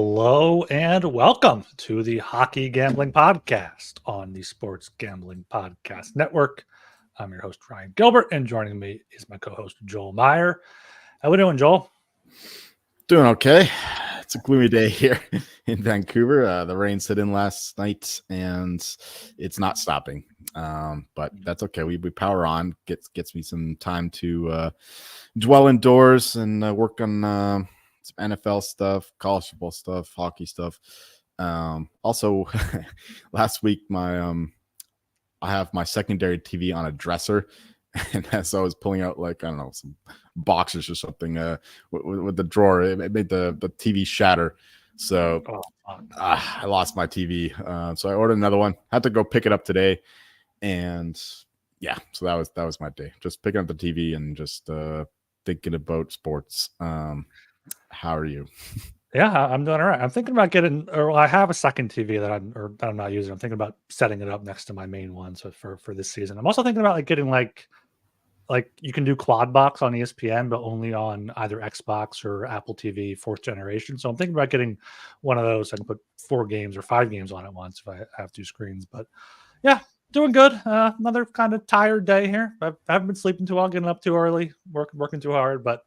Hello and welcome to the Hockey Gambling Podcast on the Sports Gambling Podcast Network. I'm your host, Ryan Gilbert, and joining me is my co-host, Joel Meyer. How we doing, Joel? Doing okay. It's a gloomy day here in Vancouver. The rain set in last night, and it's not stopping. But that's okay. We power on. Gets me some time to dwell indoors and work on some NFL stuff, college football stuff, hockey stuff. Also, last week I have my secondary TV on a dresser, and as I was pulling out some boxes or something with the drawer, it made the TV shatter. So I lost my TV. So I ordered another one. Had to go pick it up today, and yeah, so that was my day. Just picking up the TV and just thinking about sports. How are you? Yeah, I'm doing all right. I'm thinking about I have a second TV that I'm not using. I'm thinking about setting it up next to my main one. So for this season, I'm also thinking about getting like you can do quad box on ESPN, but only on either Xbox or Apple TV 4th generation. So I'm thinking about getting one of those. I can put 4 games or 5 games on at once if I have 2 screens. But yeah, doing good. Another kind of tired day here. I haven't been sleeping too well, getting up too early, working too hard, but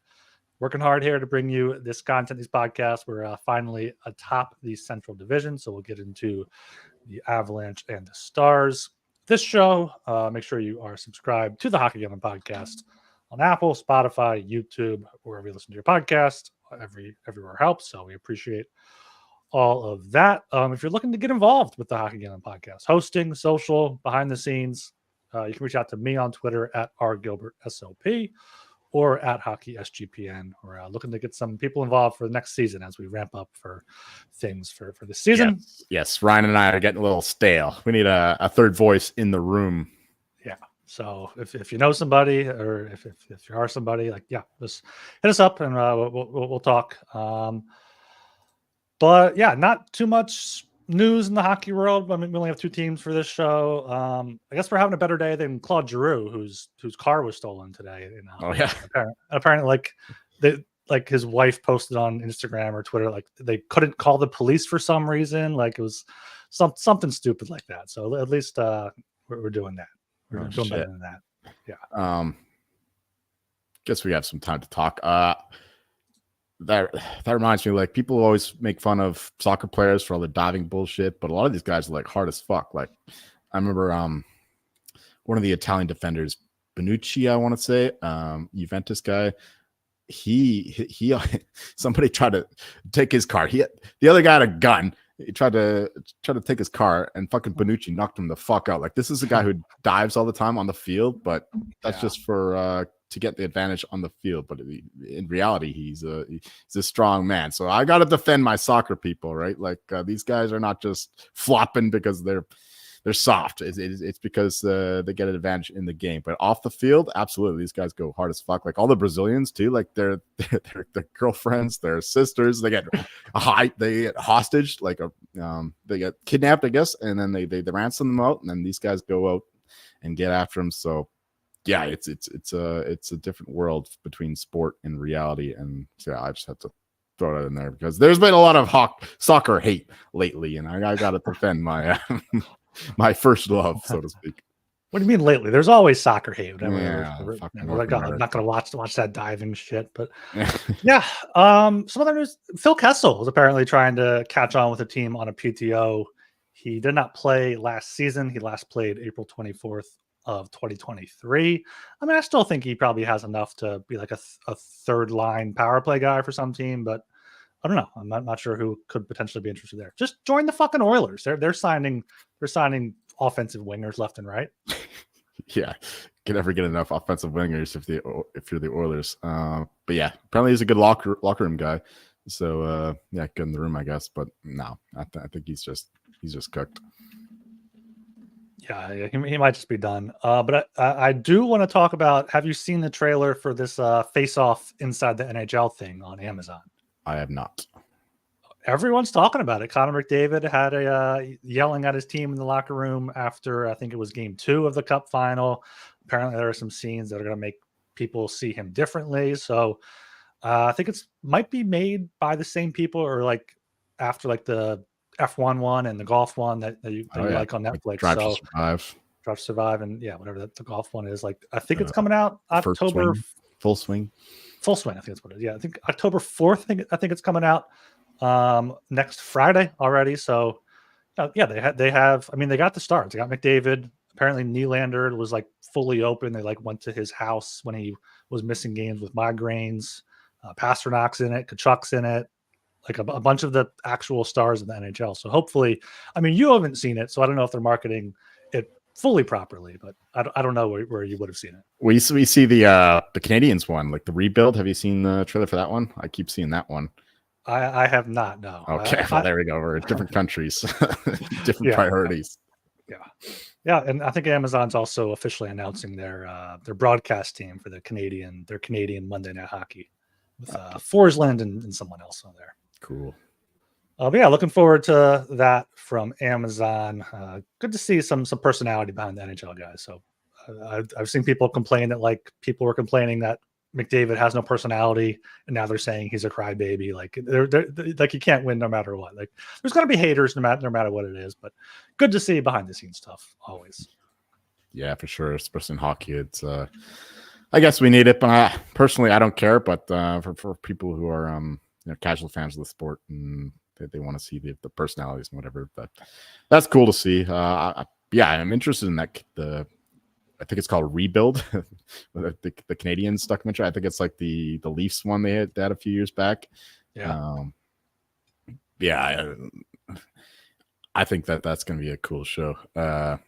working hard here to bring you this content, these podcasts. We're finally atop the Central Division, so we'll get into the Avalanche and the Stars. This show, make sure you are subscribed to the Hockey Gambling Podcast on Apple, Spotify, YouTube, wherever you listen to your podcast. Everywhere helps, so we appreciate all of that. If you're looking to get involved with the Hockey Gambling Podcast, hosting, social, behind the scenes, you can reach out to me on Twitter at rgilbertsop or at HockeySGPN. We're looking to get some people involved for the next season as we ramp up for things for this season. Yes, Ryan and I are getting a little stale. We need a third voice in the room. Yeah. So if you know somebody, or if you are somebody, just hit us up and we'll talk. But yeah, not too much news in the hockey world. I mean, we only have 2 teams for this show. I guess we're having a better day than Claude Giroux, whose car was stolen today. Oh yeah. Apparently, his wife posted on Instagram or Twitter, they couldn't call the police for some reason. It was something stupid like that. So at least we're doing that. We're doing better than that. Yeah. Guess we have some time to talk. That reminds me, people always make fun of soccer players for all the diving bullshit, but a lot of these guys are hard as fuck. I remember one of the Italian defenders, Bonucci, I want to say, Juventus guy. He somebody tried to take his car. The other guy had a gun. He tried to take his car, and fucking Bonucci knocked him the fuck out. This is a guy who dives all the time on the field, but that's just for to get the advantage on the field. But in reality, he's a strong man. So I got to defend my soccer people, right? These guys are not just flopping because they're soft. It's because they get an advantage in the game. But off the field, absolutely, these guys go hard as fuck. All the Brazilians too. Their girlfriends, their sisters, they get hostage. They get kidnapped, I guess, and then they ransom them out, and then these guys go out and get after them. So yeah, it's a different world between sport and reality. And so yeah, I just had to throw that in there because there's been a lot of soccer hate lately, and I got to defend my my first love, so to speak. What do you mean lately? There's always soccer hate. I'm not going to watch that diving shit, but yeah. Some other news. Phil Kessel is apparently trying to catch on with a team on a PTO. He did not play last season. He last played April 24th of 2023. I mean, I still think he probably has enough to be a third line power play guy for some team, but I don't know. I'm not sure who could potentially be interested there. Just join the fucking Oilers. They're signing offensive wingers left and right. Yeah, can never get enough offensive wingers if you're the Oilers. But yeah, apparently he's a good locker room guy. So yeah, good in the room, I guess. But no, I think he's just cooked. Yeah, he might just be done. But I do want to talk about. Have you seen the trailer for this face-off inside the NHL thing on Amazon? I have not. Everyone's talking about it. Connor McDavid had a yelling at his team in the locker room after I think it was Game 2 of the Cup final. Apparently, there are some scenes that are going to make people see him differently. So I think it's might be made by the same people, or after like the F1 one and the golf one that you like on Netflix. Drive to Survive. Drive to Survive, and whatever the golf one is. Like I think it's coming out October. Full Swing. I think that's what it is. Yeah, I think October 4th. I think it's coming out next Friday already. So they have. I mean, they got the stars. They got McDavid. Apparently, Nylander was like fully open. They like went to his house when he was missing games with migraines. Pasternak's in it. Kachuk's in it. Like a bunch of the actual stars in the NHL. So hopefully, I mean, you haven't seen it, so I don't know if they're marketing it fully properly, but I don't know where you would have seen it. We see the Canadians one, like the rebuild. Have you seen the trailer for that one? I keep seeing that one. I have not. No. Okay, well there we go. We're in different countries, different priorities. Yeah, and I think Amazon's also officially announcing their broadcast team for their Canadian Monday Night Hockey with Forsland and someone else on there. Cool. But yeah, looking forward to that from Amazon. Good to see some personality behind the NHL guys. So I've seen people complain that like people were complaining that McDavid has no personality, and now they're saying he's a crybaby. Like they're like you can't win no matter what. Like there's gonna be haters no matter what it is. But good to see behind the scenes stuff always. Yeah, for sure. Especially in hockey, it's I guess we need it, but personally I don't care. But for people who are casual fans of the sport and they want to see the personalities and whatever, that's cool to see. I'm interested in that. I think it's called Rebuild, the Canadians documentary. I think it's like the Leafs one they had a few years back. Yeah. I think that's going to be a cool show. I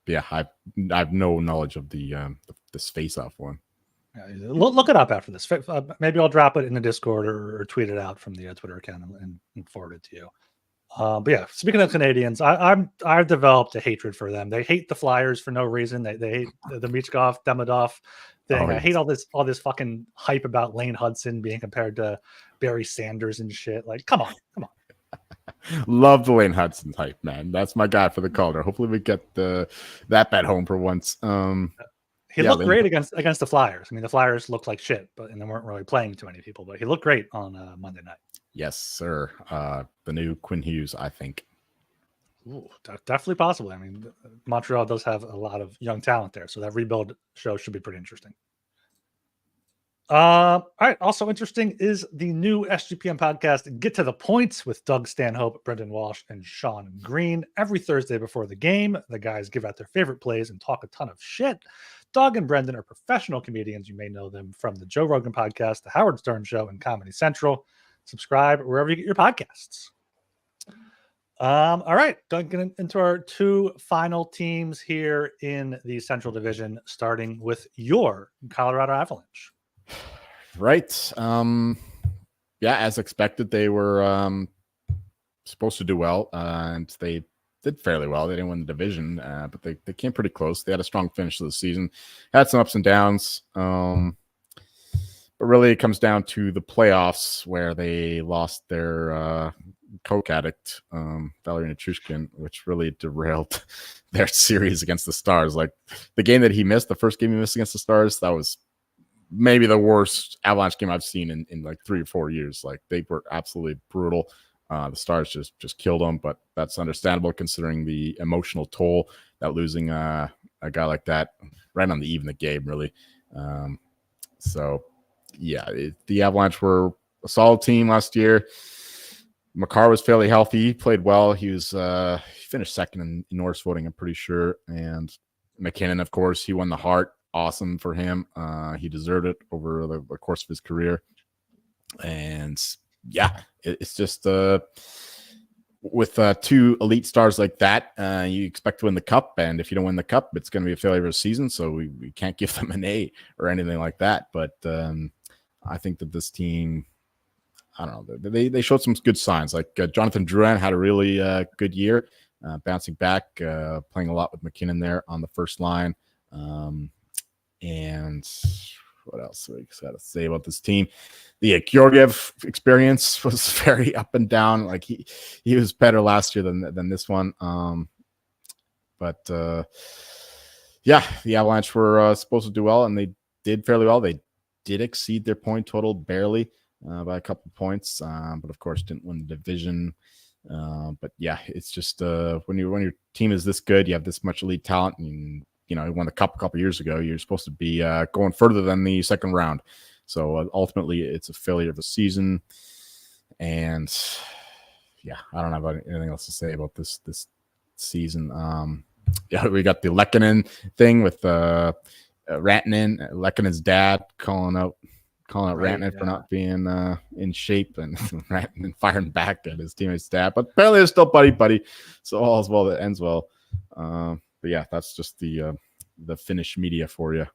have no knowledge of this face-off one. Yeah, look it up after this. Maybe I'll drop it in the Discord or tweet it out from the Twitter account and forward it to you. But yeah, speaking of Canadians, I've developed a hatred for them. They hate the Flyers for no reason. They hate the Michkov, Demidov thing. I hate all this fucking hype about Lane Hudson being compared to Barry Sanders and shit. Like, come on. Love the Lane Hudson hype, man. That's my guy for the Calder. Hopefully we get that bet home for once. He looked great against the Flyers. I mean, the Flyers looked like shit, and they weren't really playing too many people. But he looked great on Monday night. Yes, sir. The new Quinn Hughes, I think. Ooh, definitely possible. I mean, Montreal does have a lot of young talent there, so that rebuild show should be pretty interesting. All right. Also interesting is the new SGPN podcast, Get to the Points, with Doug Stanhope, Brendan Walsh, and Sean Green. Every Thursday before the game, the guys give out their favorite plays and talk a ton of shit. Doug and Brendan are professional comedians. You may know them from the Joe Rogan podcast, the Howard Stern Show, and Comedy Central. Subscribe wherever you get your podcasts. All right, going to get into our two final teams here in the Central Division, starting with your Colorado Avalanche. Right. As expected, they were supposed to do well, and they did fairly well. They didn't win the division, but they came pretty close. They had a strong finish to the season. Had some ups and downs. But really, it comes down to the playoffs where they lost their coke addict, Valery Nichushkin, which really derailed their series against the Stars. Like the game that he missed, the first game he missed against the Stars, that was maybe the worst Avalanche game I've seen in like 3 or 4 years. Like they were absolutely brutal. The Stars just killed them, but that's understandable considering the emotional toll that losing a guy like that right on the eve of the game, really. The Avalanche were a solid team last year. Makar was fairly healthy. He played well. He finished second in Norris voting, I'm pretty sure. And McKinnon, of course, he won the Hart. Awesome for him. He deserved it over the course of his career. And it's just with two elite stars like that, you expect to win the cup. And if you don't win the cup, it's going to be a failure of a season. So we can't give them an A or anything like that. But I think that this team, I don't know, they showed some good signs. Like Jonathan Drouin had a really good year, bouncing back, playing a lot with McKinnon there on the first line. And what else we got to say about this team? The Georgiev experience was very up and down. Like he was better last year than this one. The Avalanche were supposed to do well, and they did fairly well. They did exceed their point total barely. by a couple points, but of course didn't win the division. But yeah, it's just when your team is this good, you have this much elite talent, and you won the cup a couple years ago. You're supposed to be going further than the second round. So ultimately, it's a failure of a season. And yeah, I don't have anything else to say about this season. Yeah, we got the Lehkonen thing with Rantanen, Lehkonen's dad calling out Rantanen for not being in shape, and Rantanen firing back at his teammate's dad. But apparently they're still buddy. So all's well that ends well. But yeah, that's just the Finnish media for you.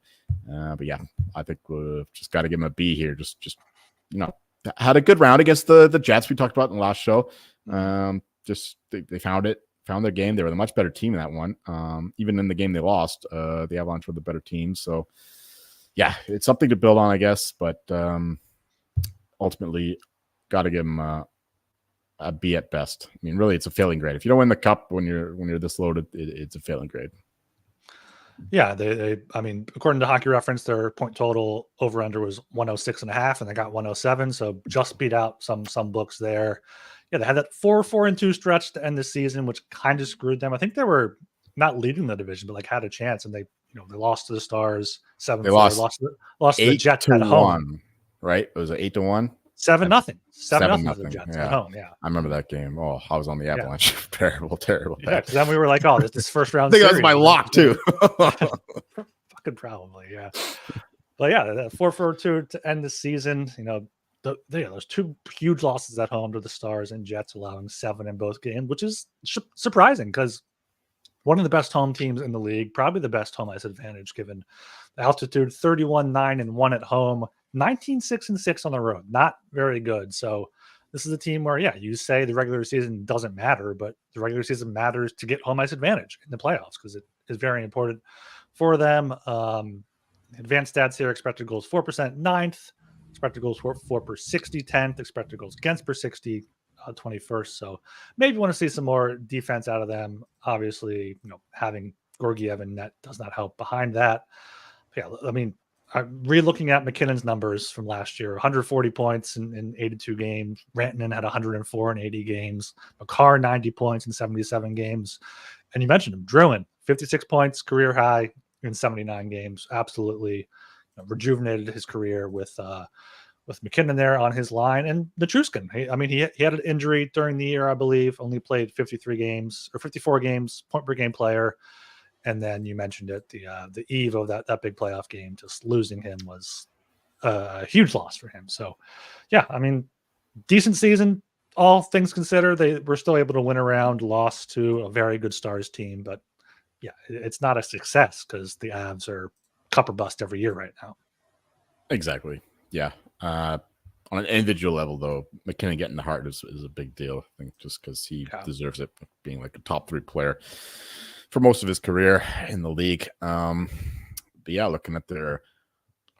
But yeah, I think we've just got to give him a B here. Just had a good round against the Jets we talked about in the last show. Just they found their game. They were the much better team in that one. Even in the game they lost, the Avalanche were the better team. So yeah, it's something to build on, I guess. But ultimately, got to give them a B at best. I mean, really, it's a failing grade. If you don't win the cup when you're this loaded, it's a failing grade. Yeah, I mean, according to Hockey Reference, their point total over under was 106.5, and they got 107, so just beat out some books there. Yeah, they had that 4-4-2 stretch to end the season, which kind of screwed them. I think they were not leading the division, but like had a chance, and they lost to the Stars 7-4. They lost to the Jets at home. Right? It was an 8-1. 7-0. 7-0 to the Jets at home. Yeah, I remember that game. Oh, I was on the Avalanche. Yeah. terrible. Yeah, because then we were like, "Oh, this first round." I think that was my lock too. Fucking probably, yeah. But yeah, that 4-4-2 to end the season. There's two huge losses at home to the Stars and Jets, allowing 7 in both games, which is surprising because one of the best home teams in the league, probably the best home ice advantage given the altitude, 31-9-1 at home. 19-6-6 on the road, not very good. So this is a team where, yeah, you say the regular season doesn't matter, but the regular season matters to get home ice advantage in the playoffs because it is very important for them. Advanced stats here: expected goals 4%, 9th, expected goals for per 60, 10th, expected goals against per 60, 21st. So maybe want to see some more defense out of them. Obviously, having Georgiev in net does not help behind that. Yeah, I mean, I'm re-looking at McKinnon's numbers from last year: 140 points in 82 games. Rantanen had 104 in 80 games. Makar 90 points in 77 games. And you mentioned him, Drouin, 56 points, career high in 79 games. Absolutely rejuvenated his career with McKinnon there on his line. And Nichushkin, he had an injury during the year, I believe. Only played 54 games, point per game player. And then you mentioned it, the eve of that big playoff game, just losing him was a huge loss for him. So, yeah, I mean, decent season, all things considered. They were still able to win around, lost to a very good Stars team. But, yeah, it's not a success because the Avs are cup or bust every year right now. Exactly, yeah. On an individual level, though, McKinnon getting the Hart is a big deal, I think, just because he deserves it, being like a top 3 player for most of his career in the league. But yeah, looking at their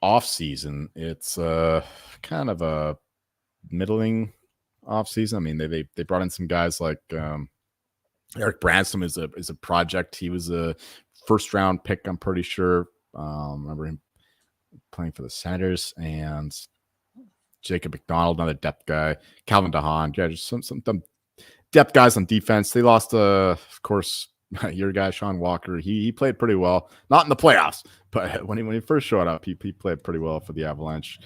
off season, it's kind of a middling off season. I mean, they brought in some guys like Eric Branson is a project. He was a first round pick, I'm pretty sure. Remember him playing for the Senators, and Jacob McDonald, another depth guy. Calvin DeHaan, yeah, just some depth guys on defense. They lost, of course, your guy Sean Walker. He played pretty well, not in the playoffs, but when he first showed up, he played pretty well for the Avalanche.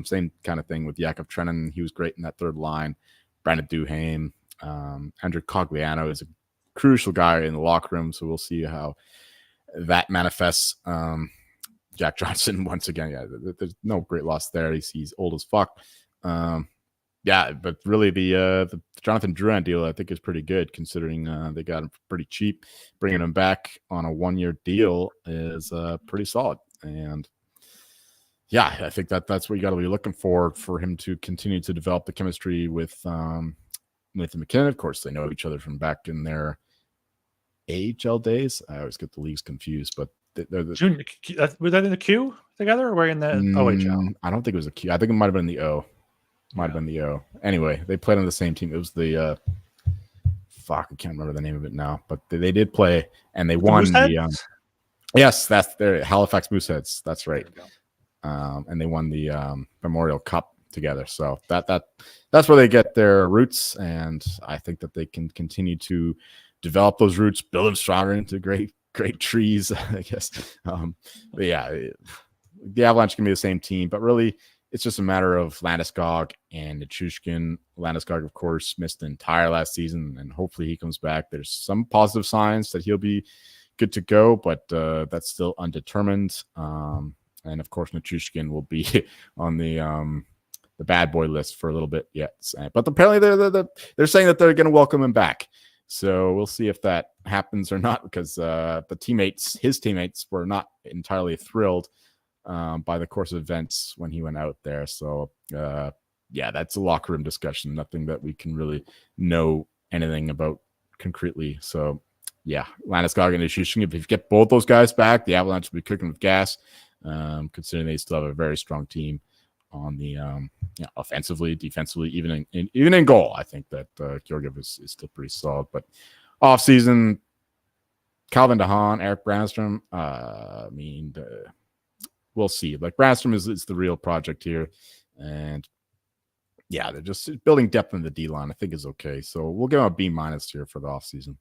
Same kind of thing with Yakov Trenin. He was great in that third line. Brandon Duhaime, Andrew Cogliano is a crucial guy in the locker room, so we'll see how that manifests. Jack Johnson, once again, yeah, there's no great loss there. He's old as fuck. Yeah, but really the Jonathan Drouin deal, I think, is pretty good considering they got him pretty cheap. Bringing him back on a 1-year deal is pretty solid. And yeah, I think that's what you got to be looking for him to continue to develop the chemistry with Nathan McKinnon. Of course, they know each other from back in their AHL days. I always get the leagues confused, but they're the Junior. Were they in the Q together, or were in the OHL? I don't think it was a Q. I think it might have been the O. Might have been the O. Anyway, they played on the same team. It was the I can't remember the name of it now, but they did play and they won the yes, that's their Halifax Mooseheads. That's right. And they won the Memorial Cup together. So that's where they get their roots, and I think that they can continue to develop those roots, build them stronger into great trees, I guess. But yeah, the Avalanche can be the same team, but really it's just a matter of Landeskog and Nichushkin. Landeskog, of course, missed the entire last season, and hopefully he comes back. There's some positive signs that he'll be good to go, but that's still undetermined. And of course, Nichushkin will be on the bad boy list for a little bit yet. But apparently they're saying that they're going to welcome him back. So we'll see if that happens or not, because his teammates were not entirely thrilled by the course of events when he went out there. So that's a locker room discussion, nothing that we can really know anything about concretely. So yeah, Landeskog and Nichushkin, if you get both those guys back, the Avalanche will be cooking with gas, considering they still have a very strong team on the offensively, defensively, even in goal. I think that Georgiev is still pretty solid. But off season, Calvin DeHaan, Eric Brandstrom, we'll see. Like, Brandstrom is the real project here, and yeah, they're just building depth in the D line. I think is okay. So we'll give him a B- here for the off season.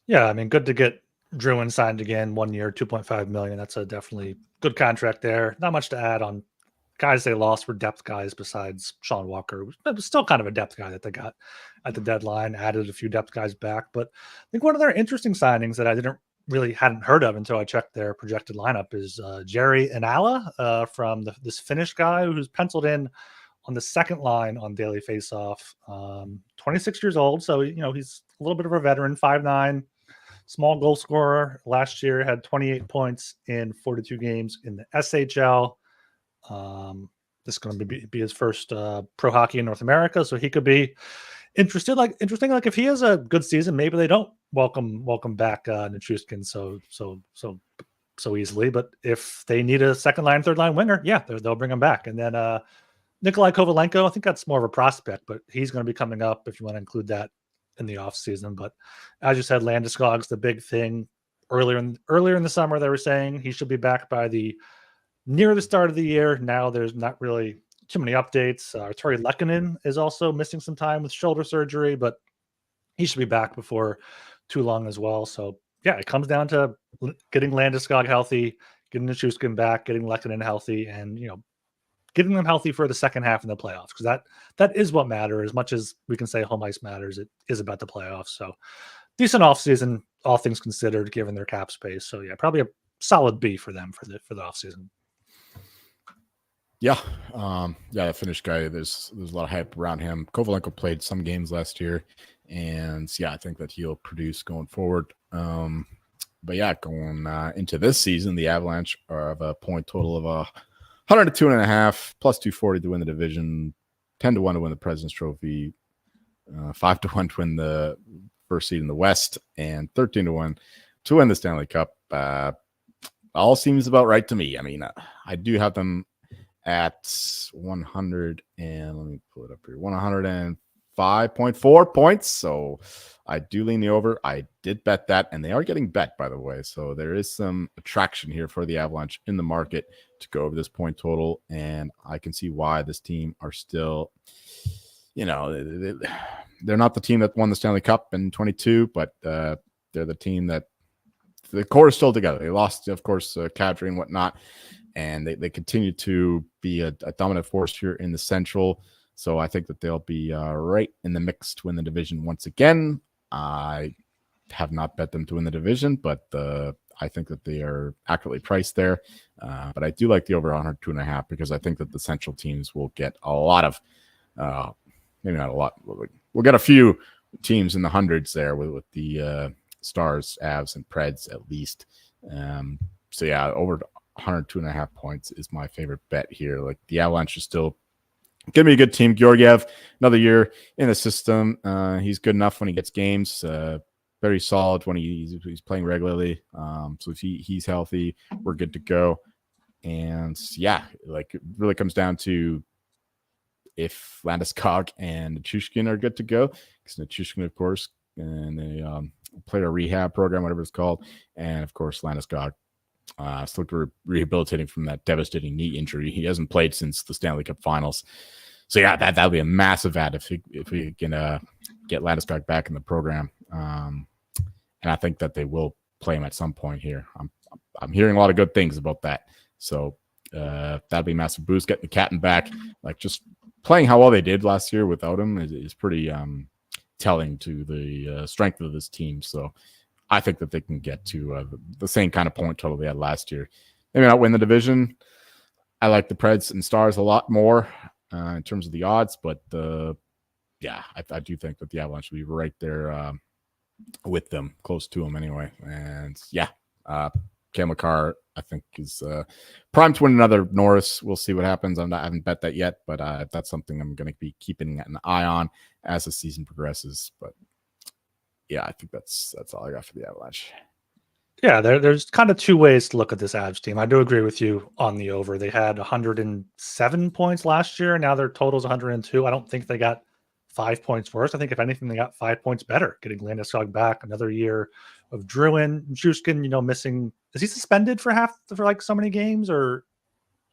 Yeah, I mean, good to get Druin signed again, 1 year, $2.5 million. That's a definitely good contract there. Not much to add on. Guys they lost were depth guys besides Sean Walker. It was still kind of a depth guy that they got at the deadline, added a few depth guys back. But I think one of their interesting signings that I hadn't heard of until I checked their projected lineup is Jerry Inala from this Finnish guy who's penciled in on the second line on Daily Faceoff. 26 years old, so he's a little bit of a veteran, 5'9", small goal scorer. Last year had 28 points in 42 games in the SHL. This is going to be his first pro hockey in North America, so he could be interesting. Like if he has a good season, maybe they don't welcome back Nichushkin so easily. But if they need a second line, third line winger, yeah, they'll bring him back. And then Nikolai Kovalenko, I think that's more of a prospect, but he's going to be coming up if you want to include that in the off season. But as you said, Landeskog's the big thing. Earlier in the summer, they were saying he should be back by near the start of the year. Now there's not really too many updates. Tori Lehkonen is also missing some time with shoulder surgery, but he should be back before too long as well. So yeah, it comes down to getting Landeskog healthy, getting Nichushkin back, getting Lehkonen healthy, and getting them healthy for the second half in the playoffs, because that is what matters. As much as we can say home ice matters, it is about the playoffs. So decent offseason, all things considered, given their cap space. So yeah, probably a solid B for them for the offseason. Yeah, the Finnish guy. There's a lot of hype around him. Kovalenko played some games last year, and yeah, I think that he'll produce going forward. But yeah, going into this season, the Avalanche are of a point total of 102.5, plus 240 to win the division, 10-1 to win the President's Trophy, 5-1 to win the first seed in the West, and 13-1 to win the Stanley Cup. All seems about right to me. I mean, I do have them at 100, and let me pull it up here, 105.4 points. So I do lean the over. I did bet that, and they are getting bet, by the way. So there is some attraction here for the Avalanche in the market to go over this point total, and I can see why this team are still, they're not the team that won the Stanley Cup in 22, but they're the team that the core is still together. They lost, of course, Kadri and whatnot, and they continue to be a dominant force here in the Central. So I think that they'll be right in the mix to win the division once again. I have not bet them to win the division, but I think that they are accurately priced there. But I do like the over 102.5, because I think that the Central teams will get a lot of, maybe not a lot, we'll get a few teams in the hundreds there with the Stars, Avs, and Preds at least. So yeah, over 102.5 points is my favorite bet here. Like, the Avalanche is still going to be a good team. Georgiev, another year in the system. He's good enough when he gets games. Very solid when he's playing regularly. So if he's healthy, we're good to go. And yeah, like, it really comes down to if Landeskog and Nichushkin are good to go, because Nichushkin, of course, and they played a rehab program, whatever it's called, and of course Landeskog Still rehabilitating from that devastating knee injury. He hasn't played since the Stanley Cup Finals. So yeah, that'll be a massive add if we can get Landeskog back in the program. And I think that they will play him at some point here. I'm hearing a lot of good things about that. So that'll be a massive boost. Getting the captain back, like just playing how well they did last year without him is pretty telling to the strength of this team. So I think that they can get to the same kind of point total they had last year. Maybe not win the division. I like the Preds and Stars a lot more in terms of the odds, but I do think that the Avalanche will be right there with them, close to them anyway. And Cale Makar, I think, is primed to win another Norris. We'll see what happens. I haven't bet that yet, but that's something I'm going to be keeping an eye on as the season progresses. But yeah, I think that's all I got for the Avalanche. Yeah, there's kind of two ways to look at this Avs team. I do agree with you on the over. They had 107 points last year. Now their total's 102. I don't think they got 5 points worse. I think if anything, they got 5 points better. Getting Landeskog back, another year of Druin, Juskin, missing. Is he suspended for like so many games or?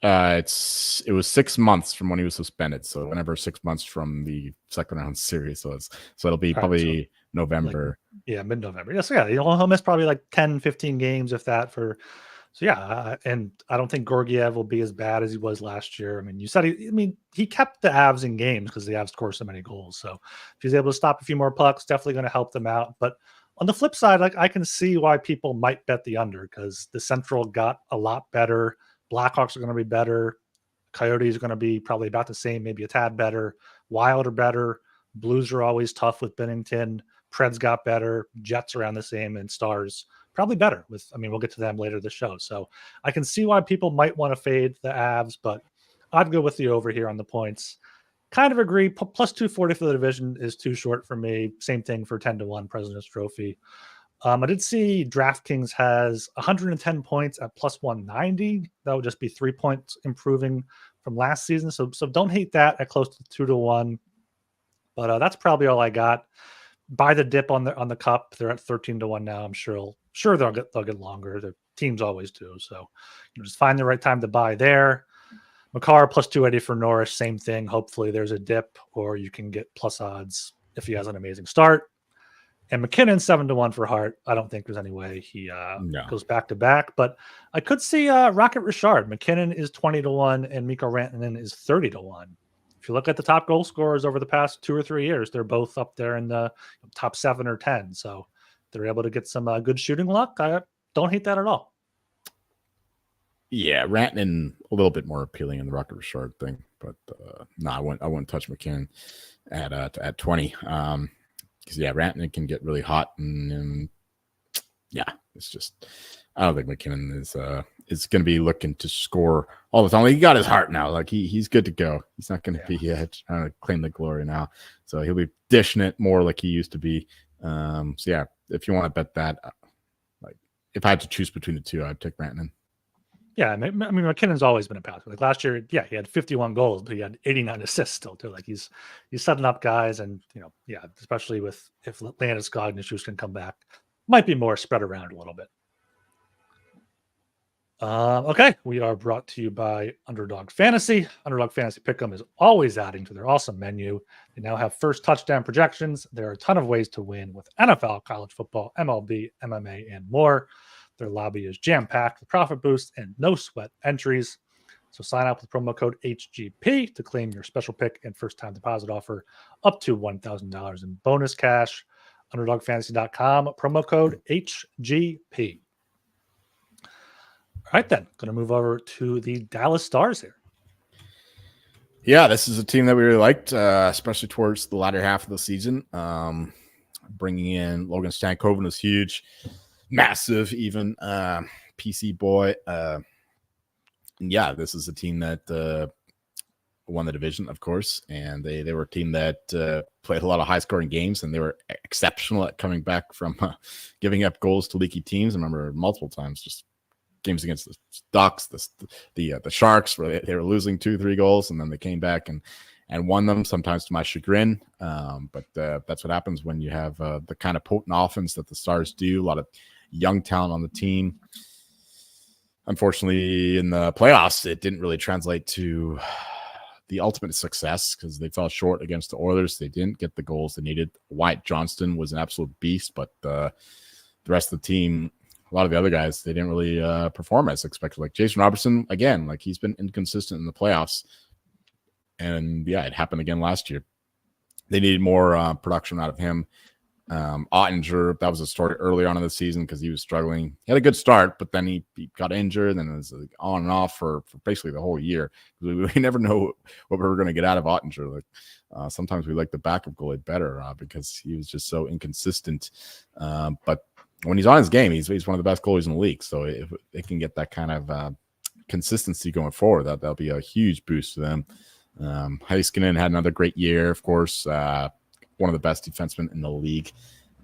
It was 6 months from when he was suspended. So whenever 6 months from the second round series, so it'll be probably November. Mid-November. Yeah, so yeah, he'll miss probably like 10, 15 games if that for. So yeah, and I don't think Georgiev will be as bad as he was last year. I mean, you said he kept the Avs in games because the Avs scored so many goals. So if he's able to stop a few more pucks, definitely going to help them out. But on the flip side, like I can see why people might bet the under because the Central got a lot better. Blackhawks are going to be better. Coyotes are going to be probably about the same, maybe a tad better. Wild are better. Blues are always tough with Binnington. Preds got better. Jets around the same, and Stars probably better. We'll get to them later this show. So I can see why people might want to fade the Avs, but I'd go with the over here on the points. Kind of agree. Plus 240 for the division is too short for me. Same thing for 10-1 President's Trophy. I did see DraftKings has 110 points at plus 190. That would just be 3 points improving from last season. So don't hate that at close to 2-1. But that's probably all I got. Buy the dip on the cup. They're at 13-1 now. I'm sure they'll get longer. The teams always do. So just find the right time to buy there. Makar plus 280 for Norris. Same thing. Hopefully there's a dip, or you can get plus odds if he has an amazing start. And McKinnon 7-1 for Hart. I don't think there's any way he goes back to back, but I could see Rocket Richard. McKinnon is 20-1 and Mikko Rantanen is 30-1. If you look at the top goal scorers over the past 2 or 3 years, they're both up there in the top 7 or 10. So they're able to get some good shooting luck. I don't hate that at all. Yeah, Rantanen a little bit more appealing in the Rocket Richard thing, but I wouldn't touch McKinnon at 20. Because Rantanen can get really hot, and it's just I don't think McKinnon is going to be looking to score all the time. Like, he got his heart now. Like he's good to go. He's not going to be trying to claim the glory now. So he'll be dishing it more like he used to be. If you want to bet that, like if I had to choose between the two, I'd take Rantanen. Yeah, McKinnon's always been a passer. Like last year, he had 51 goals, but he had 89 assists still too. Like he's setting up guys, and especially if Landeskog and Nishush can come back, might be more spread around a little bit. Okay, we are brought to you by Underdog Fantasy. Underdog Fantasy Pick'em is always adding to their awesome menu. They now have first touchdown projections. There are a ton of ways to win with NFL, college football, MLB, MMA, and more. Their lobby is jam-packed with profit boosts and no sweat entries. So sign up with promo code HGP to claim your special pick and first-time deposit offer up to $1,000 in bonus cash. UnderdogFantasy.com, promo code HGP. All right, then. Going to move over to the Dallas Stars here. Yeah, this is a team that we really liked, especially towards the latter half of the season. Bringing in Logan Stankoven was huge. Massive, even PC boy. This is a team that won the division, of course, and they were a team that played a lot of high-scoring games, and they were exceptional at coming back from giving up goals to leaky teams. I remember multiple times, just games against the Ducks, the Sharks, where they were losing 2-3 goals, and then they came back and won them, sometimes to my chagrin. But that's what happens when you have the kind of potent offense that the Stars do. A lot of young talent on the team. unfortunately, in the playoffs, it didn't really translate to the ultimate success because they fell short against the Oilers. They didn't get the goals they needed. Wyatt Johnston was an absolute beast, but the rest of the team, a lot of the other guys, they didn't really perform as expected. Like Jason Robertson, again, like he's been inconsistent in the playoffs. And yeah, it happened again last year. They needed more production out of him. Ottinger, that was a story early on in the season because he was struggling. He had a good start, but then he got injured, and it was like on and off for basically the whole year. We never know what we were going to get out of Ottinger. Like sometimes we like the backup goalie better because he was just so inconsistent. But when he's on his game, he's one of the best goalies in the league. So if they can get that kind of consistency going forward, that'll be a huge boost to them. Heiskanen had another great year, of course. One of the best defensemen in the league.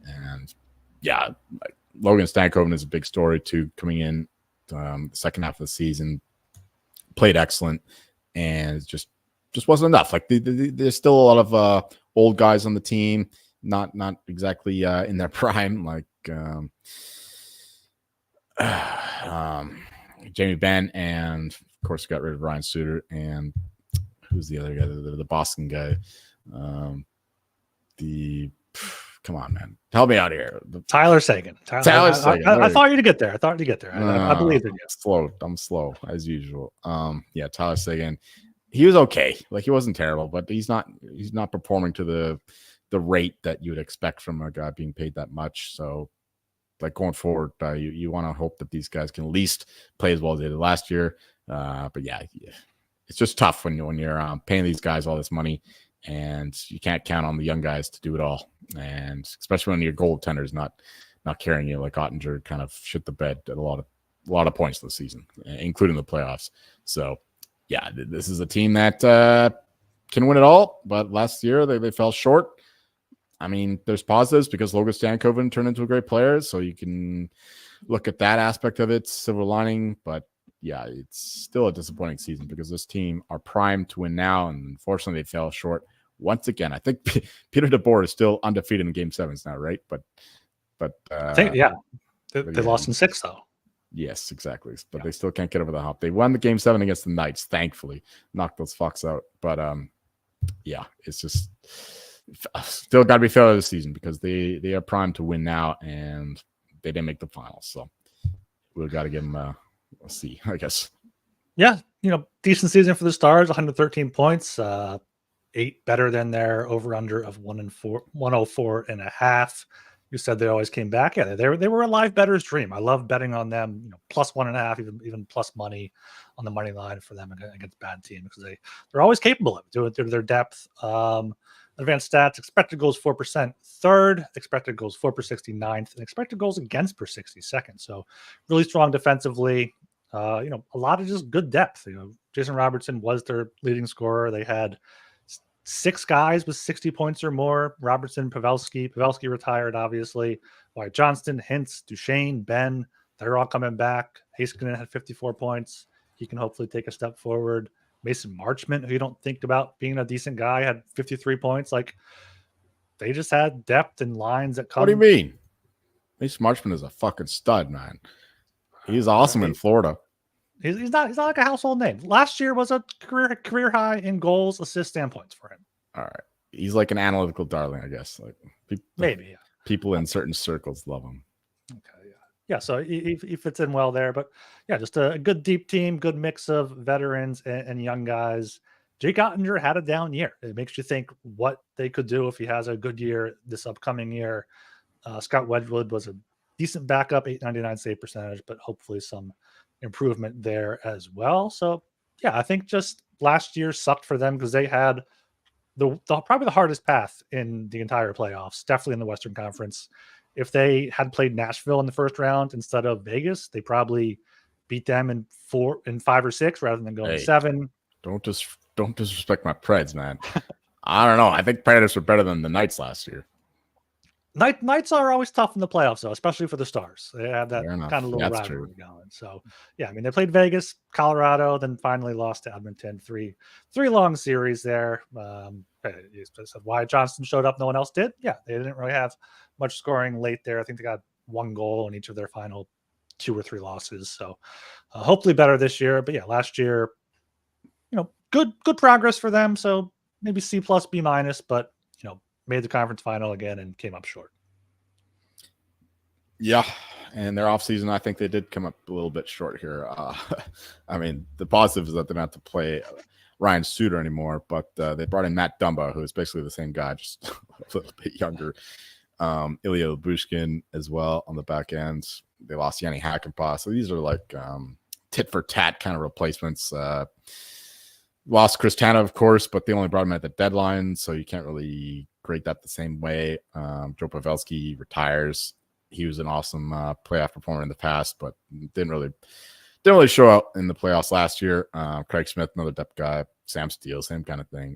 And yeah, like Logan Stankoven is a big story too, coming in the second half of the season, played excellent, and just wasn't enough. Like there's still a lot of old guys on the team, not exactly in their prime, like Jamie Benn, and of course got rid of Ryan Suter, and who's the other guy, the Boston guy. Come on, man, help me out here. Tyler Seguin. Tyler Seguin. I thought you'd get there. I believe in you. I'm slow as usual. Yeah, Tyler Seguin. He was okay. Like he wasn't terrible, but he's not performing to the rate that you would expect from a guy being paid that much. So, like going forward, you want to hope that these guys can at least play as well as they did last year. But yeah, it's just tough when you're paying these guys all this money. And you can't count on the young guys to do it all. And especially when your goaltender is not carrying you, like Ottinger kind of shit the bed at a lot of points this season, including the playoffs. So, yeah, this is a team that can win it all. But last year they fell short. I mean, there's positives because Logan Stankoven turned into a great player. So you can look at that aspect of it, silver lining. But yeah, it's still a disappointing season because this team are primed to win now, and unfortunately, they fell short once again. I think Peter DeBoer is still undefeated in Game 7s now, right? But I think they lost in 6 though. Yes, exactly. But they still can't get over the hump. They won the Game 7 against the Knights, thankfully, knocked those fucks out. But yeah, it's just still got to be fair this season because they are primed to win now, and they didn't make the finals. So we've got to give them we'll see, I guess. Yeah, decent season for the Stars, 113 points, 8 better than their over-under of 104.5. You said they always came back. Yeah, they were a live better's dream. I love betting on them, plus 1.5, even plus money on the money line for them against bad teams because they're always capable of it due to their depth. Advanced stats, expected goals 4%, third, expected goals for per 69th, and expected goals against per 62nd. So really strong defensively. A lot of just good depth. Jason Robertson was their leading scorer. They had 6 guys with 60 points or more. Robertson, Pavelski retired, obviously. Wyatt Johnston, Hintz, Duchesne, Ben, they're all coming back. Heiskanen had 54 points. He can hopefully take a step forward. Mason Marchment, who you don't think about being a decent guy, had 53 points. Like, they just had depth and lines that come. What do you mean? Mason Marchment is a fucking stud, man. He's awesome in Florida. He's not like a household name. Last year was a career high in goals, assists, and points for him. All right. He's like an analytical darling, I guess. Like maybe people in certain circles love him. Okay, yeah. So he fits in well there, but yeah, just a good deep team, good mix of veterans and young guys. Jake Ottinger had a down year. It makes you think what they could do if he has a good year this upcoming year. Scott Wedgwood was a decent backup, .899 save percentage, but hopefully some improvement there as well. So yeah, I think just last year sucked for them because they had the probably the hardest path in the entire playoffs, definitely in the Western Conference. If they had played Nashville in the first round instead of Vegas, they probably beat them in 5 or 6 rather than going 7. Don't disrespect my Preds, man. I don't know. I think Predators were better than the Knights last year. Knights are always tough in the playoffs, though, especially for the Stars. They have that kind of little rivalry going. So, yeah, I mean, they played Vegas, Colorado, then finally lost to Edmonton. Three long series there. Wyatt Johnston showed up, no one else did. Yeah, they didn't really have much scoring late there. I think they got 1 goal in each of their final 2 or 3 losses. So hopefully better this year. But yeah, last year, good progress for them. So maybe C plus, B minus, but made the conference final again and came up short. Yeah, and their offseason, I think they did come up a little bit short here. I mean, the positive is that they don't have to play Ryan Suter anymore, but they brought in Matt Dumba, who is basically the same guy, just a little bit younger. Ilya Lyubushkin as well on the back end. They lost Yanni Hakanpää, so these are like tit for tat kind of replacements. Lost Chris Tanev, of course, but they only brought him at the deadline, so you can't really grade that the same way. Joe Pavelski retires. He was an awesome playoff performer in the past, but didn't really show out in the playoffs last year. Craig Smith, another depth guy. Sam Steele, same kind of thing.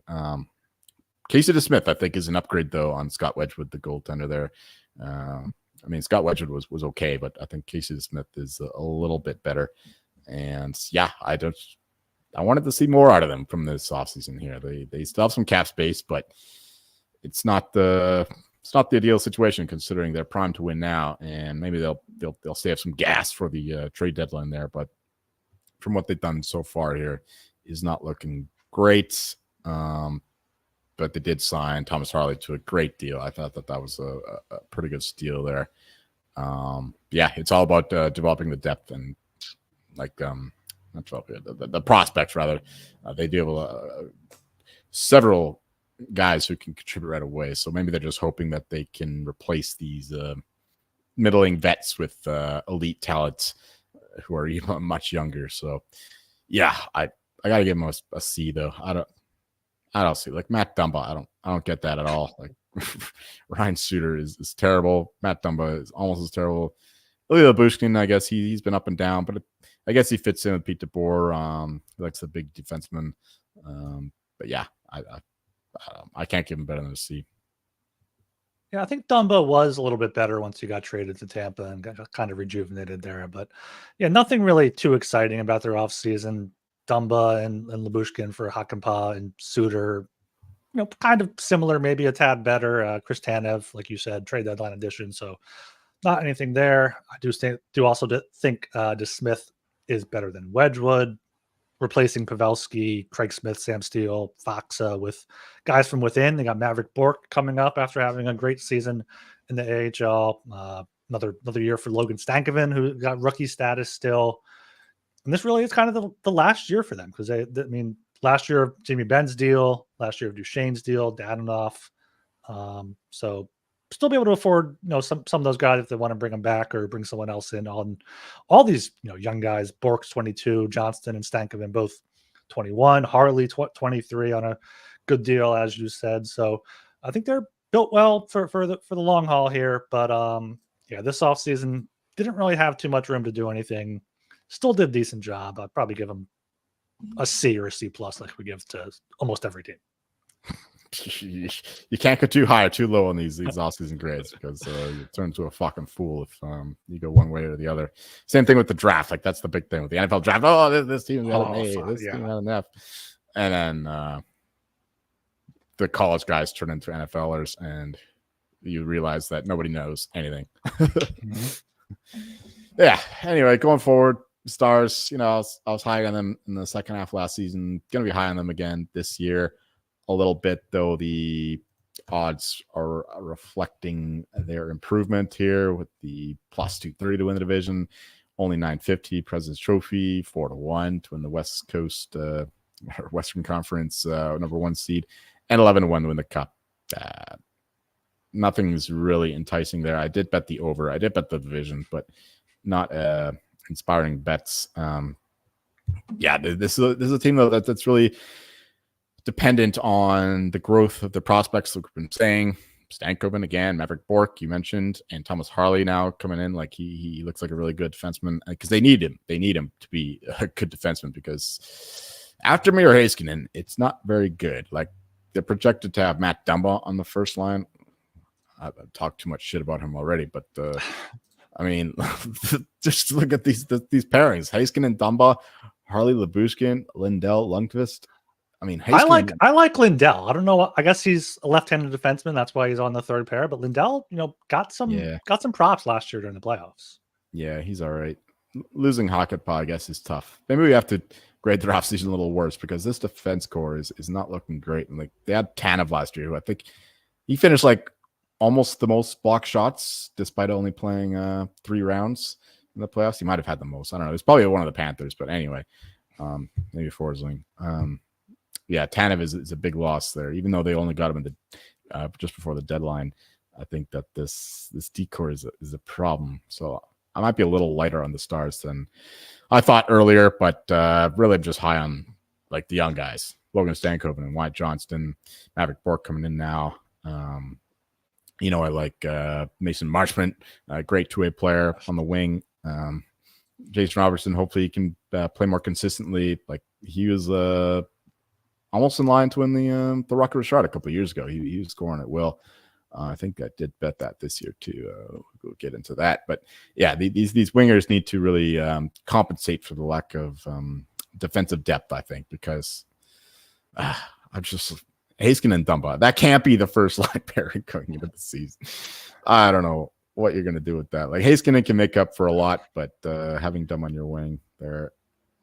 Casey DeSmith, I think, is an upgrade though on Scott Wedgwood, the goaltender there. I mean, Scott Wedgwood was okay, but I think Casey DeSmith is a little bit better. And yeah, I wanted to see more out of them from this offseason here. They still have some cap space, but it's not the ideal situation considering they're primed to win now, and maybe they'll save some gas for the trade deadline there. But from what they've done so far here, is not looking great. But they did sign Thomas Harley to a great deal. I thought that was a pretty good steal there. Yeah, it's all about developing the depth and like not developing the prospects rather. They do have several guys who can contribute right away. So maybe they're just hoping that they can replace these middling vets with elite talents who are even much younger. So yeah, I gotta give him a C though. I don't see like Matt Dumba. I don't get that at all. Like Ryan Suter is terrible. Matt Dumba is almost as terrible. Ilya Lyubushkin, I guess he's been up and down, but I guess he fits in with Pete DeBoer. He likes the big defenseman. But yeah, I can't give him better than a C. Yeah, I think Dumba was a little bit better once he got traded to Tampa and got kind of rejuvenated there. But yeah, nothing really too exciting about their offseason. Dumba and Lyubushkin for Hakanpää and Suter, kind of similar, maybe a tad better. Chris Tanev, like you said, trade deadline addition. So not anything there. I do also think DeSmith is better than Wedgwood, replacing Pavelski, Craig Smith, Sam Steele, Foxa with guys from within. They got Maverick Bourque coming up after having a great season in the AHL. Another year for Logan Stankoven, who got rookie status still. And this really is kind of the last year for them because last year of Jamie Benn's deal, last year of Duchesne's deal, Dadonov. So still be able to afford some of those guys if they want to bring them back or bring someone else in. On all these young guys, Bourque's 22, Johnston and Stankoven both 21, Harley 23 on a good deal as you said. So I think they're built well for the long haul here. But yeah, this offseason didn't really have too much room to do anything. Still did a decent job. I'd probably give them a C or a C plus, like we give to almost every team. You can't go too high or too low on these offseason grades because you turn into a fucking fool if you go one way or the other. Same thing with the draft. Like that's the big thing with the NFL draft. Oh, this team got an A, this team got an F, and then the college guys turn into NFLers, and you realize that nobody knows anything. Mm-hmm. Yeah. Anyway, going forward. Stars, I was high on them in the second half last season. Going to be high on them again this year. A little bit, though, the odds are reflecting their improvement here with the plus 230 to win the division, only 950 President's Trophy, 4-1 to win the West Coast Western Conference number 1 seed, and 11-1 to win the Cup. Nothing's really enticing there. I did bet the over. I did bet the division, but not inspiring bets. Yeah, this is a team though that's really dependent on the growth of the prospects like we've been saying. Stankoven again, Maverick Bourque you mentioned, and Thomas Harley now coming in. Like he looks like a really good defenseman because they need him. They need him to be a good defenseman because after Miro Heiskanen, it's not very good. Like they're projected to have Matt Dumba on the first line. I've talked too much shit about him already, but I mean, just look at these pairings: Heiskanen, Dumba, Harley, Lyubushkin, Lindell, Lundqvist. I mean, I like Lindell. I don't know. I guess he's a left-handed defenseman. That's why he's on the third pair. But Lindell, got some props last year during the playoffs. Yeah, he's all right. losing Hakanpää, I guess, is tough. Maybe we have to grade their offseason a little worse because this defense core is not looking great. And like they had Tanev last year, who I think he finished like almost the most block shots despite only playing 3 rounds in the playoffs. He might have had the most. I don't know. It's probably one of the Panthers, but anyway, maybe Forsling. Yeah, Tanev is a big loss there, even though they only got him in the just before the deadline. I think that this decor is a problem. So I might be a little lighter on the Stars than I thought earlier, but really I'm just high on like the young guys, Logan Stankoven and Wyatt Johnston, Maverick Bourque coming in now. I like Mason Marchment, a great 2-way player on the wing. Jason Robertson, hopefully he can play more consistently. Like he was almost in line to win the Rocket Richard a couple of years ago. He was scoring at will. I think I did bet that this year too. We'll get into that, but yeah, these wingers need to really compensate for the lack of defensive depth. I think because I'm just Haskin and Dumba. That can't be the first line pairing going into the season. I don't know what you're going to do with that. Like Heiskanen can make up for a lot, but having Dumba on your wing there,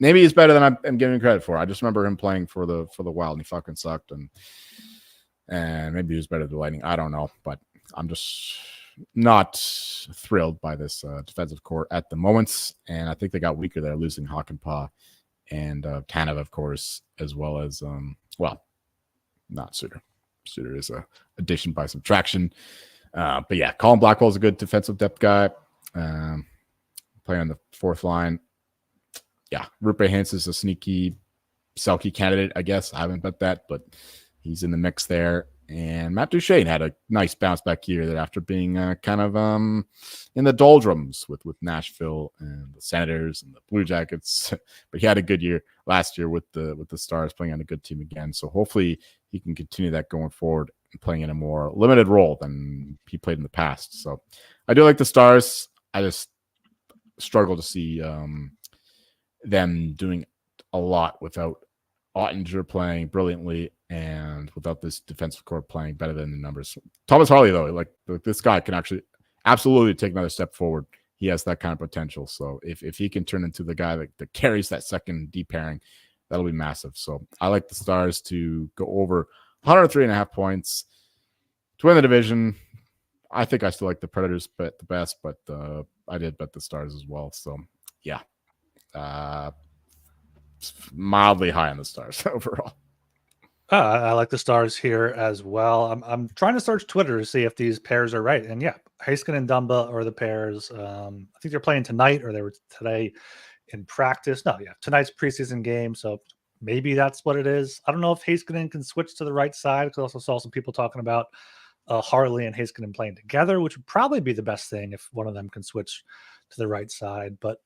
maybe he's better than I'm giving him credit for. I just remember him playing for the Wild and he fucking sucked and maybe he was better than Lightning. I don't know, but I'm just not thrilled by this defensive core at the moment. And I think they got weaker there, losing Hakanpää and Tanev, of course, as well as, not Suter. Suter is a addition by subtraction. But yeah, Colin Blackwell's a good defensive depth guy. Playing on the 4th line. Yeah, Rupe Hintz is a sneaky Selke candidate, I guess. I haven't bet that, but he's in the mix there. And Matt Duchene had a nice bounce back year that after being kind of in the doldrums with Nashville and the Senators and the Blue Jackets, but he had a good year last year with the Stars, playing on a good team again. So hopefully he can continue that going forward and playing in a more limited role than he played in the past. So I do like the Stars. I just struggle to see them doing a lot without Ottinger playing brilliantly and without this defensive core playing better than the numbers. Thomas Harley, though, like this guy can actually absolutely take another step forward. He has that kind of potential. So if he can turn into the guy that carries that second D pairing, that'll be massive. So I like the Stars to go over 103.5 points to win the division. I think I still like the Predators bet the best, but I did bet the Stars as well. So yeah, mildly high on the Stars overall. I like the Stars here as well. I'm trying to search Twitter to see if these pairs are right. And yeah, Heiskanen and Dumba are the pairs. I think they're playing tonight, or they were today in practice. No, yeah, tonight's preseason game. So maybe that's what it is. I don't know if Heiskanen can switch to the right side, because I also saw some people talking about Harley and Heiskanen playing together, which would probably be the best thing if one of them can switch to the right side. But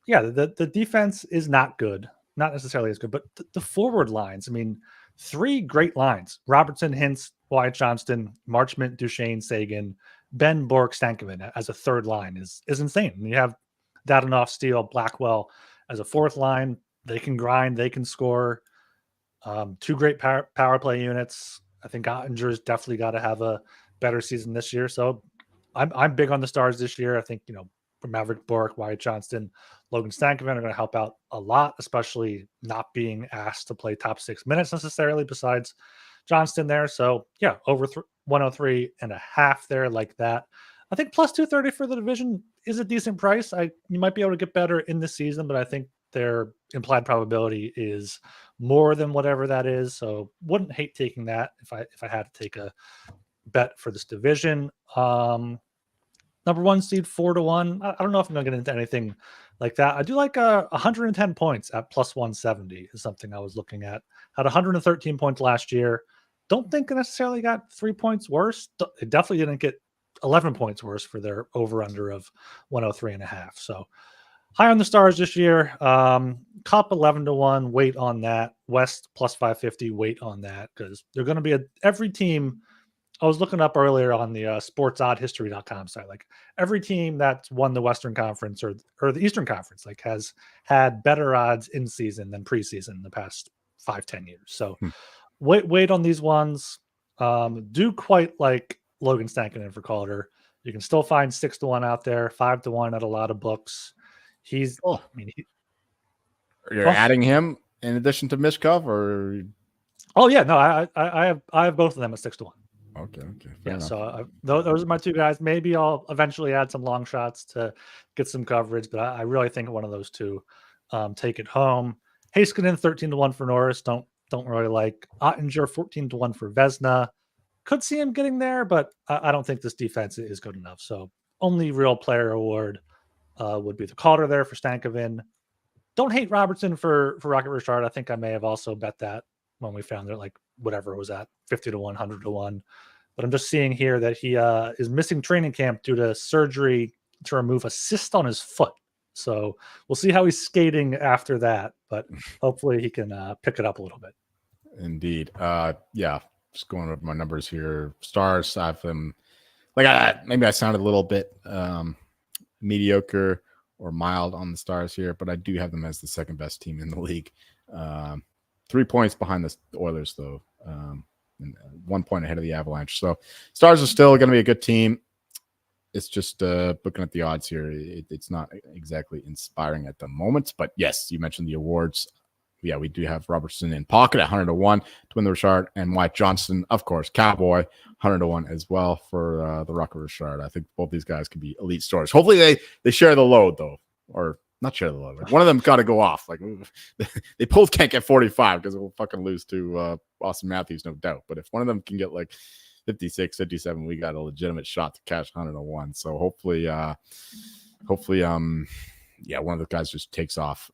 yeah, the defense is not good. Not necessarily as good, but the forward lines, I mean, 3 great lines: Robertson, Hintz, Wyatt Johnston, Marchment, Duchene, Sagan, Ben, Bourque, Stankoven as a 3rd line is insane. And you have Dadonov, Steele, Blackwell as a 4th line. They can grind, they can score. 2 great power play units. I think Ottinger's definitely got to have a better season this year. So I'm big on the Stars this year. I think, Maverick Bourque, Wyatt Johnston, Logan Stankoven are going to help out a lot, especially not being asked to play top 6 minutes necessarily besides Johnston there. So yeah, over 103.5 there, like that. I think plus 230 for the division is a decent price. You might be able to get better in this season, but I think their implied probability is more than whatever that is. So wouldn't hate taking that if I had to take a bet for this division. Number 1 seed 4-1. I don't know if I'm going to get into anything like that. I do like 110 points at plus 170 is something I was looking at. Had 113 points last year. Don't think it necessarily got 3 points worse. It definitely didn't get 11 points worse for their over-under of 103.5. So high on the Stars this year. Cup 11-1. Wait on that. West plus 550. Wait on that, because they're going to be every team. I was looking up earlier on the sportsoddhistory.com site. Like every team that's won the Western Conference or the Eastern Conference, like has had better odds in season than preseason in the past 5-10 years. So wait on these ones. Do quite like Logan Stankoven for Calder. You can still find 6-1 out there, 5-1 at a lot of books. He's, Oh, I mean, you're adding him in addition to Mishkov, or? Oh yeah, no, I have both of them at 6-1. Okay, Yeah, enough. so those are my two guys. Maybe I'll eventually add some long shots to get some coverage, but I really think one of those two take it home. Heiskanen 13-1 for Norris. Don't really like Ottinger 14-1 for Vesna. Could see him getting there, but I don't think this defense is good enough. So only real player award would be the Calder there for Stankoven. Don't hate Robertson for Rocket Richard. I think I may have also bet that when we found it, like whatever it was at 50-1, 100-1. But I'm just seeing here that he is missing training camp due to surgery to remove a cyst on his foot. So we'll see how he's skating after that. But hopefully he can pick it up a little bit. Indeed. Yeah. Just going over my numbers here. Stars, I have them maybe I sounded a little bit mediocre or mild on the Stars here, but I do have them as the second best team in the league. 3 points behind the Oilers, though, and 1 point ahead of the Avalanche. So Stars are still going to be a good team. It's just looking at the odds here, it's not exactly inspiring at the moment. But yes, you mentioned the awards. Yeah, we do have Robertson in pocket at 100-1 to win the Richard, and Wyatt Johnston, of course, Cowboy, 100-1 as well for the Rocket Richard. I think both these guys can be elite stars. Hopefully they share the load, though, or not share the load. Like, one of them got to go off. Like they both can't get 45 because we'll fucking lose to Austin Matthews, no doubt. But if one of them can get like 56, 57, we got a legitimate shot to cash 100-1. So hopefully, yeah, one of the guys just takes off.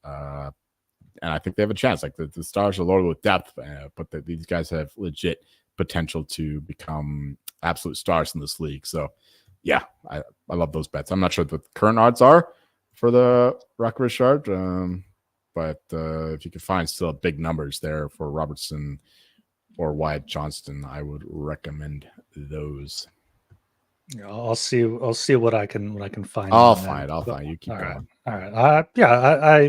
And I think they have a chance. Like the Stars are loaded with depth, but these guys have legit potential to become absolute stars in this league. So, yeah, I love those bets. I'm not sure what the current odds are for the Rock Richard, but if you can find still big numbers there for Robertson or Wyatt Johnston, I would recommend those. Yeah, I'll see what I can find. I'll find. You keep going. Right. All right. Yeah,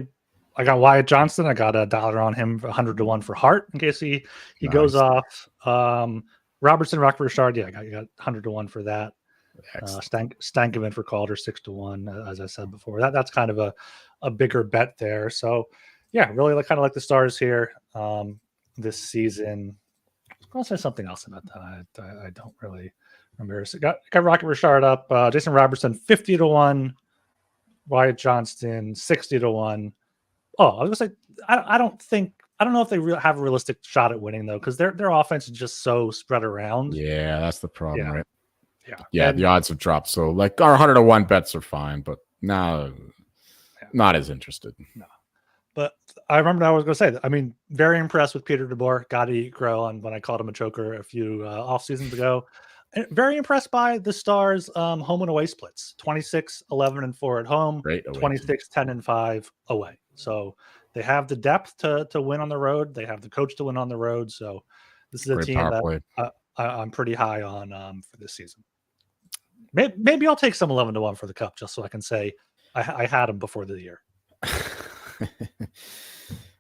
I got Wyatt Johnston. I got $1 on him for 100-1 for Hart in case he nice. Goes off. Robertson, Rock Richard. Yeah, I got 100-1 for that. Stankoven for Calder 6-1, as I said before. That's kind of a bigger bet there. So yeah, really kind of like the Stars here this season. I was going to say something else about that. I don't really remember. So got Rocket Richard up. Jason Robertson 50-1. Wyatt Johnston 60-1. Oh, I was gonna say I don't know if they have a realistic shot at winning though, because their offense is just so spread around. Yeah, that's the problem, right? Yeah. The odds have dropped. So like our 100-1 bets are fine, but now not as interested. No. But I remember I was going to say that. I mean, very impressed with Peter DeBoer. Got to eat crow on when I called him a choker a few off seasons ago. And very impressed by the Stars' home and away splits. 26-11-4 at home. 26-10-5 away. So they have the depth to win on the road. They have the coach to win on the road. So this is a team that I'm pretty high on for this season. Maybe I'll take some 11-1 for the Cup just so I can say I had them before the year.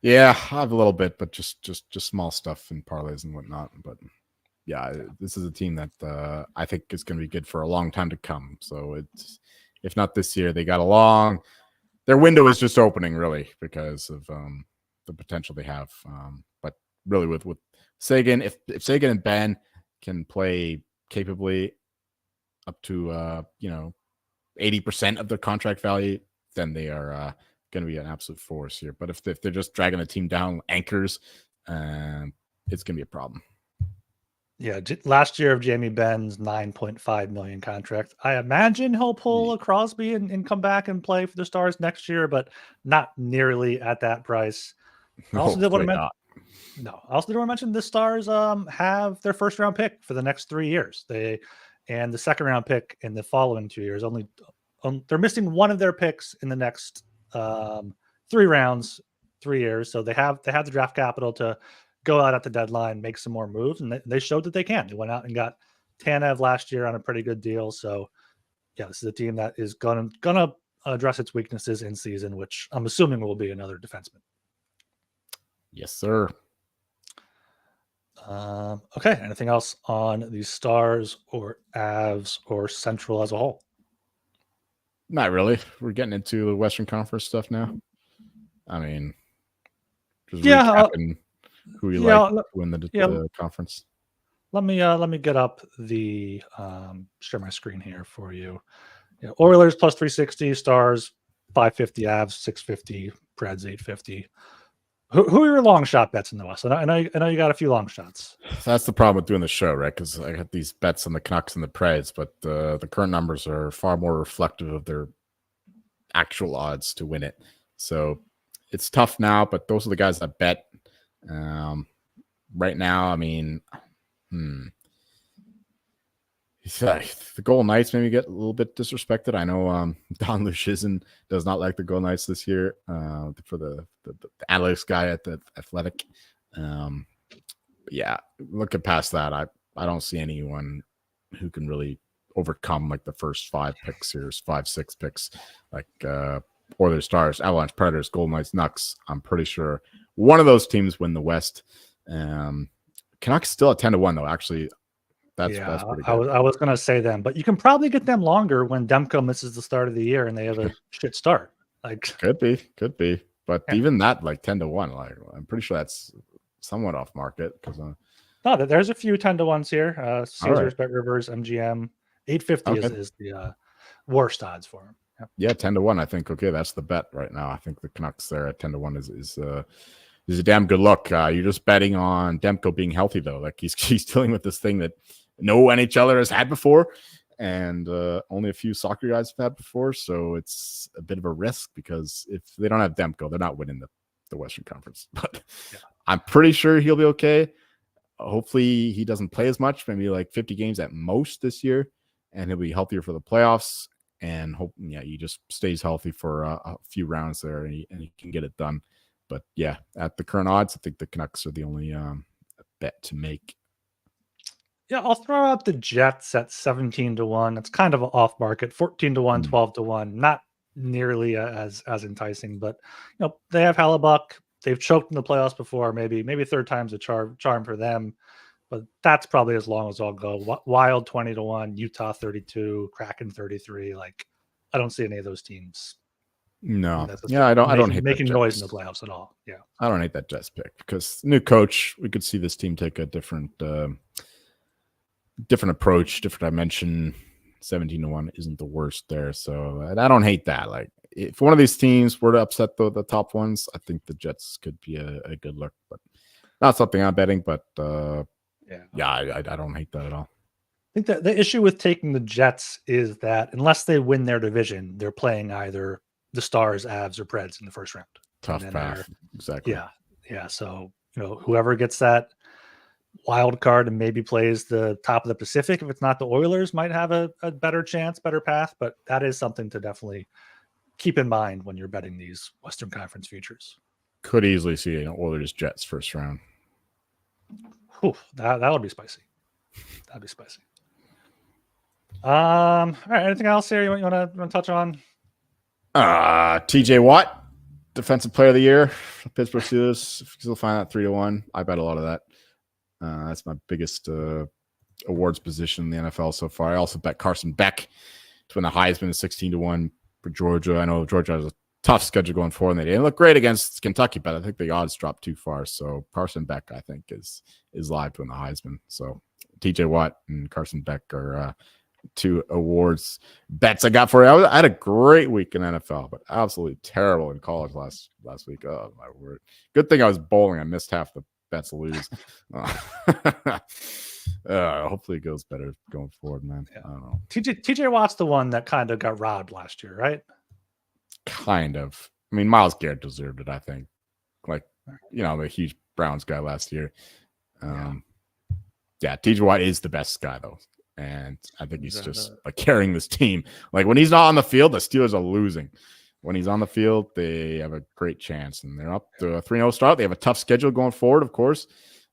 Yeah, I have a little bit, but just small stuff in parlays and whatnot. But yeah, this is a team that I think is going to be good for a long time to come. So it's, if not this year, they got their window is just opening really because of the potential they have. But really with Sagan, if Sagan and Ben can play capably up to 80% of their contract value, then they are going to be an absolute force here. But if they're just dragging the team down anchors, it's going to be a problem. Yeah, last year of Jamie Benn's $9.5 million contract, I imagine he'll pull a Crosby and come back and play for the Stars next year, but not nearly at that price. I also did want to mention the Stars have their first round pick for the next 3 years. And the second round pick in the following 2 years. Only they're missing one of their picks in the next 3 rounds, 3 years. So they have the draft capital to go out at the deadline, make some more moves, and they showed that they can. They went out and got Tanev last year on a pretty good deal. So yeah, this is a team that is gonna address its weaknesses in season, which I'm assuming will be another defenseman. Yes, sir. Okay. Anything else on the Stars or Avs or Central as a whole? Not really. We're getting into the Western Conference stuff now. I mean, just Yeah, recapping who you yeah, like to win the conference. let me get up the share my screen here for you. Yeah, Oilers plus 360, Stars 550, Avs 650, Preds 850. Who are your long shot bets in the West? I know you got a few long shots. That's the problem with doing the show, right? Because I got these bets on the Canucks and the Preds, but the current numbers are far more reflective of their actual odds to win it. So it's tough now, but those are the guys that bet. Right now, I mean, the Golden Knights maybe get a little bit disrespected. I know Don Luszczyszyn does not like the Golden Knights this year for the analytics guy at the Athletic. Yeah, looking past that, I don't see anyone who can really overcome like the first 5 picks here, 5-6 picks, like Oilers, Stars, Avalanche, Predators, Golden Knights, Nucks. I'm pretty sure one of those teams win the West. Canucks still at 10-1 though. Actually, that's pretty good. I was gonna say them, but you can probably get them longer when Demko misses the start of the year and they have a shit start. Like could be, but even that like 10-1, like I'm pretty sure that's somewhat off market because no, there's a few 10-1s here. Caesars, right. Bet Rivers, MGM 850 is the worst odds for him. Yeah, 10-1. I think that's the bet right now. I think the Canucks there at 10-1 is a damn good look. You're just betting on Demko being healthy though. Like he's dealing with this thing that no NHLer has had before, and only a few soccer guys have had before. So it's a bit of a risk because if they don't have Demko, they're not winning the Western Conference. But I'm pretty sure he'll be okay. Hopefully he doesn't play as much, maybe like 50 games at most this year, and he'll be healthier for the playoffs. And hope, he just stays healthy for a few rounds there, and he can get it done. But yeah, at the current odds, I think the Canucks are the only bet to make. Yeah, I'll throw out the Jets at 17-1. It's kind of off market. 14-1, 12-1. Not nearly as enticing, but they have Hellebuck. They've choked in the playoffs before. Maybe third time's a charm for them. But that's probably as long as I'll go. Wild 20-1, Utah 32, Kraken 33. Like, I don't see any of those teams. No, I don't hate making noise in the playoffs at all. Yeah, I don't hate that Jets pick because new coach, we could see this team take a different approach, different dimension. 17-1 isn't the worst there, so I don't hate that. Like, if one of these teams were to upset the top ones, I think the Jets could be a good look, but not something I'm betting. But I don't hate that at all. I think that the issue with taking the Jets is that unless they win their division, they're playing either the Stars, Avs, or Preds in the first round. Tough path. Exactly. Yeah. So, whoever gets that wild card and maybe plays the top of the Pacific, if it's not the Oilers, might have a better chance, better path. But that is something to definitely keep in mind when you're betting these Western Conference futures. Could easily see an Oilers Jets first round. Whew, that would be spicy. That'd be spicy. All right. Anything else here you want to touch on? TJ Watt, Defensive Player of the Year, Pittsburgh Steelers. Still find that 3-1. I bet a lot of that. That's my biggest awards position in the NFL so far. I also bet Carson Beck to win the Heisman 16-1 for Georgia. I know Georgia has a tough schedule going forward, and they didn't look great against Kentucky, but I think the odds dropped too far. So Carson Beck, I think, is live to win the Heisman. So TJ Watt and Carson Beck are 2 awards bets I got for you. I had a great week in NFL, but absolutely terrible in college last week. Oh my word! Good thing I was bowling. I missed half the bets to lose. Hopefully it goes better going forward, man. I don't know. TJ Watt's the one that kind of got robbed last year, right? Kind of. I mean, Myles Garrett deserved it, I think. Like, the huge Browns guy last year. TJ Watt is the best guy though. And I think he's just carrying this team. Like, when he's not on the field, the Steelers are losing. When he's on the field, they have a great chance. And they're up to a 3-0 start. They have a tough schedule going forward, of course.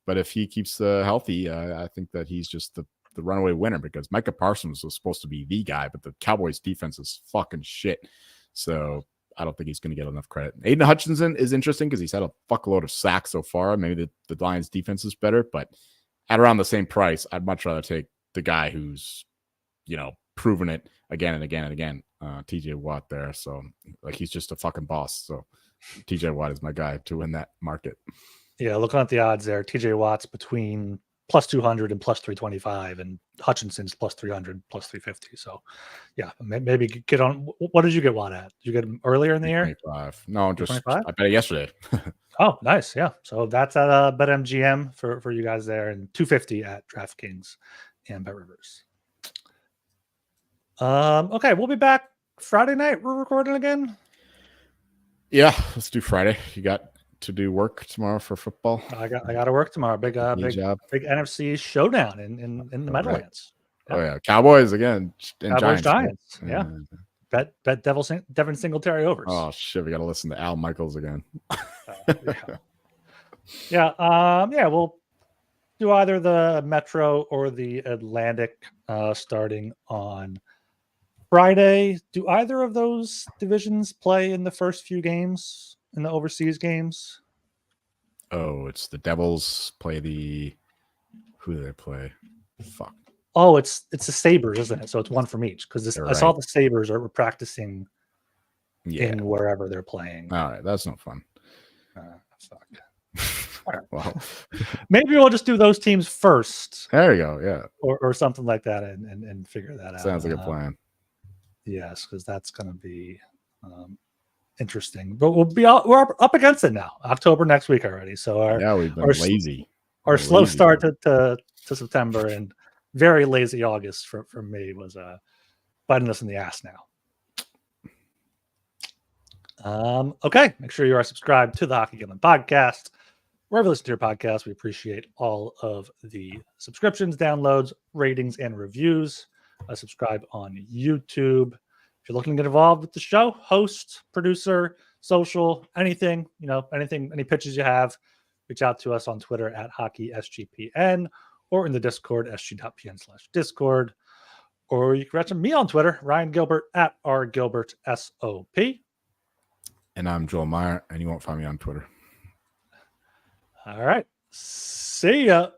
But if he keeps healthy, I think that he's just the runaway winner because Micah Parsons was supposed to be the guy, but the Cowboys defense is fucking shit. So I don't think he's going to get enough credit. Aiden Hutchinson is interesting because he's had a fuckload of sacks so far. Maybe the Lions defense is better, but at around the same price, I'd much rather take the guy who's, proven it again and again and again. TJ Watt there. So like he's just a fucking boss. So TJ Watt is my guy to win that market. Yeah, looking at the odds there, TJ Watt's between plus 200 and plus 325, and Hutchinson's plus 300, plus 350. So, yeah, maybe get on. What did you get Watt at? Did you get him earlier in the year? 25. No, just 25? I bet it yesterday. Oh, nice. Yeah. So that's at BetMGM for you guys there, and 250 at DraftKings and BetRivers. Okay, we'll be back Friday night. We're recording again. Yeah, let's do Friday. You got to do work tomorrow for football? I got to work tomorrow. Big NFC showdown in the Meadowlands. Yeah. Oh yeah, Cowboys again. And Cowboys Giants. Yeah. Bet Devin Singletary overs. Oh shit, we got to listen to Al Michaels again. Yeah. We'll do either the Metro or the Atlantic starting on Friday. Do either of those divisions play in the first few games, in the overseas games? Oh, it's the Devils play who do they play? Fuck. Oh, it's the Sabres, isn't it? So it's one from each, because I saw the Sabres are practicing in wherever they're playing. All right, that's no fun. Fuck. All right. Well, maybe we'll just do those teams first. There you go. Yeah, or something like that, and figure that out. Sounds like a plan. Yes, because that's going to be interesting. But we're up against it now. October next week already. So we've been lazy. Our slow start to September and very lazy August for me was biting us in the ass now. Okay, make sure you are subscribed to the Hockey Gambling Podcast. Wherever you listen to your podcast, we appreciate all of the subscriptions, downloads, ratings, and reviews. Subscribe on YouTube. If you're looking to get involved with the show, host, producer, social, anything, any pitches you have, reach out to us on Twitter at HockeySGPN or in the Discord, sg.pn/Discord. Or you can reach me on Twitter, Ryan Gilbert at rgilbertsop. And I'm Joel Meyer, and you won't find me on Twitter. All right. See ya.